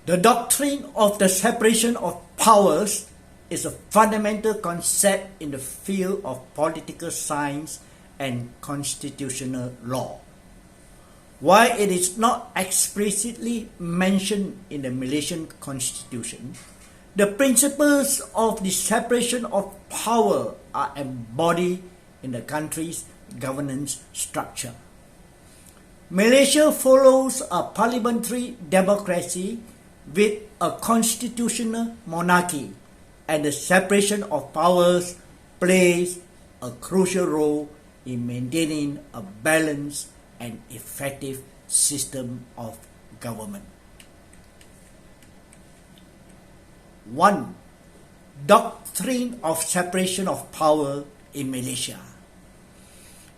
The doctrine of the separation of powers is a fundamental concept in the field of political science and constitutional law. While it is not explicitly mentioned in the Malaysian Constitution, the principles of the separation of power are embodied in the country's governance structure. Malaysia follows a parliamentary democracy with a constitutional monarchy, and the separation of powers plays a crucial role in maintaining a balanced and effective system of government. 1. Doctrine of separation of power in Malaysia.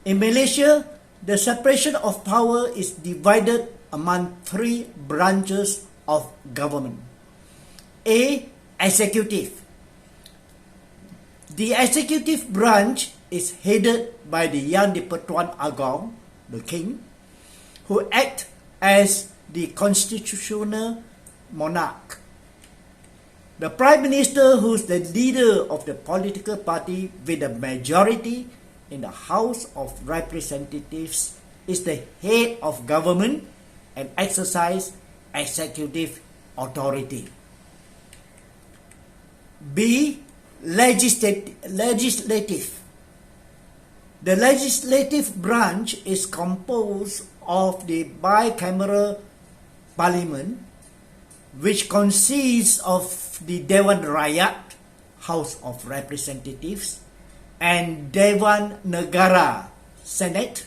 In Malaysia, the separation of power is divided among three branches of government. A. Executive. The executive branch is headed by the Yang di-Pertuan Agong, the king, who acts as the constitutional monarch. The Prime Minister, who is the leader of the political party with a majority in the House of Representatives, is the head of government and exercises executive authority. B. Legislative. The legislative branch is composed of the bicameral parliament, which consists of the Dewan Rakyat, House of Representatives, and Dewan Negara, Senate.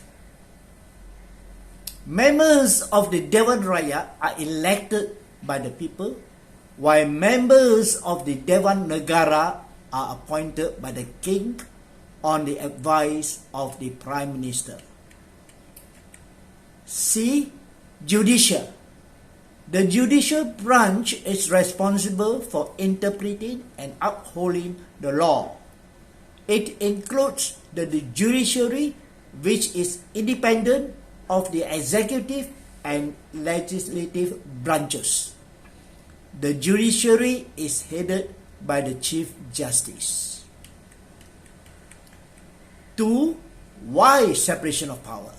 Members of the Dewan Rakyat are elected by the people, while members of the Dewan Negara are appointed by the king on the advice of the Prime Minister. C. Judicial. The judicial branch is responsible for interpreting and upholding the law. It includes the judiciary, which is independent of the executive and legislative branches. The judiciary is headed by the Chief Justice. 2. Why separation of power?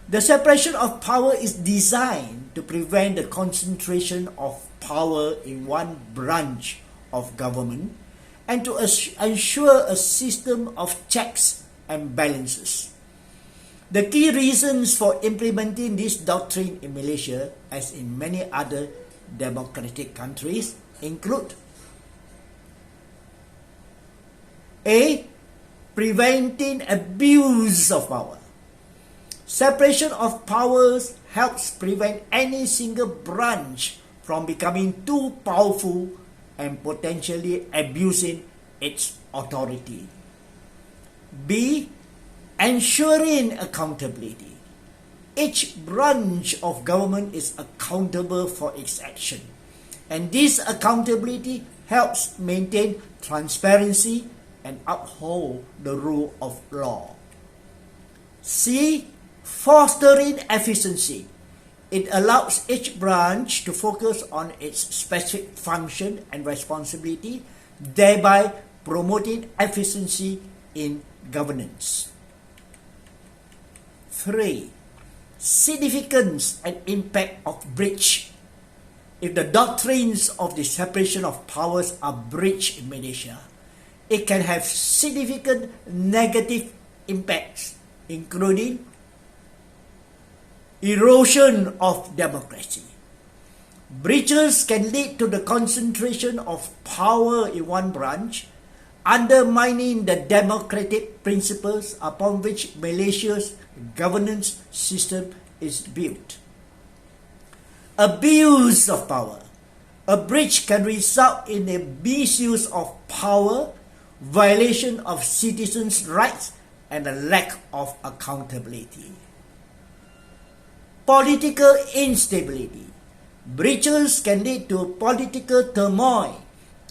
The separation of power is designed to prevent the concentration of power in one branch of government and to ensure a system of checks and balances. The key reasons for implementing this doctrine in Malaysia, as in many other democratic countries, include: A. Preventing abuse of power. Separation of powers helps prevent any single branch from becoming too powerful and potentially abusing its authority. B. Ensuring accountability. Each branch of government is accountable for its action, and this accountability helps maintain transparency and uphold the rule of law. C. Fostering efficiency. It allows each branch to focus on its specific function and responsibility, thereby promoting efficiency in governance. 3. Significance and impact of breach. If the doctrines of the separation of powers are breached in Malaysia, it can have significant negative impacts, including erosion of democracy. Breaches can lead to the concentration of power in one branch, undermining the democratic principles upon which Malaysia's governance system is built. Abuse of power. A breach can result in a misuse of power, violation of citizens' rights, and a lack of accountability. Political instability. Breaches can lead to political turmoil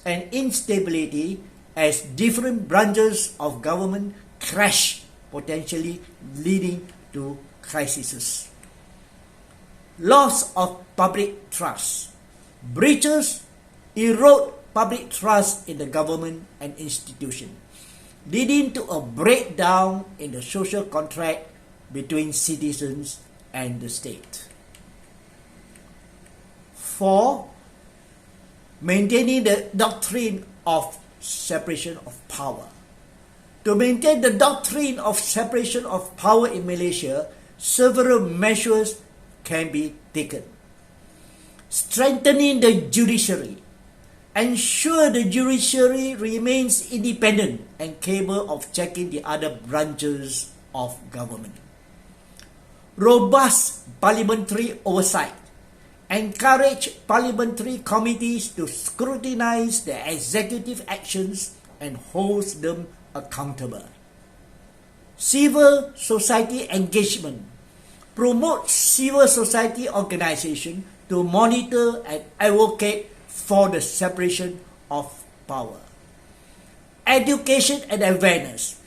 and instability as different branches of government clash, potentially leading to crises. Loss of public trust. Breaches erode public trust in the government and institution, leading to a breakdown in the social contract between citizens and the state. 4. Maintaining the doctrine of separation of power. To maintain the doctrine of separation of power in Malaysia, several measures can be taken. Strengthening the judiciary. Ensure the judiciary remains independent and capable of checking the other branches of government. Robust parliamentary oversight. Encourage parliamentary committees to scrutinize the executive actions and hold them accountable. Civil society engagement. Promote civil society organization to monitor and advocate for the separation of power. Education and awareness.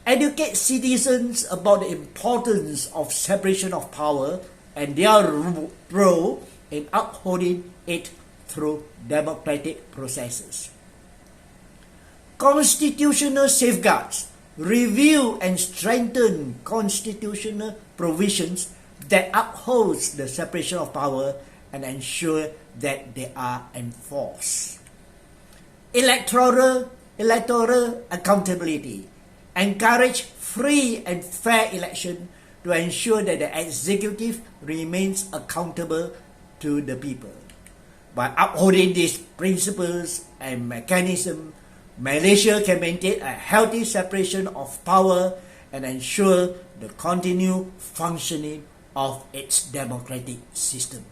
Educate citizens about the importance of separation of power and their role in upholding it through democratic processes. Constitutional safeguards. Review and strengthen constitutional provisions that upholds the separation of power and ensure that they are enforced. Electoral accountability. Encourage free and fair election to ensure that the executive remains accountable to the people. By upholding these principles and mechanisms, Malaysia can maintain a healthy separation of power and ensure the continued functioning of its democratic system.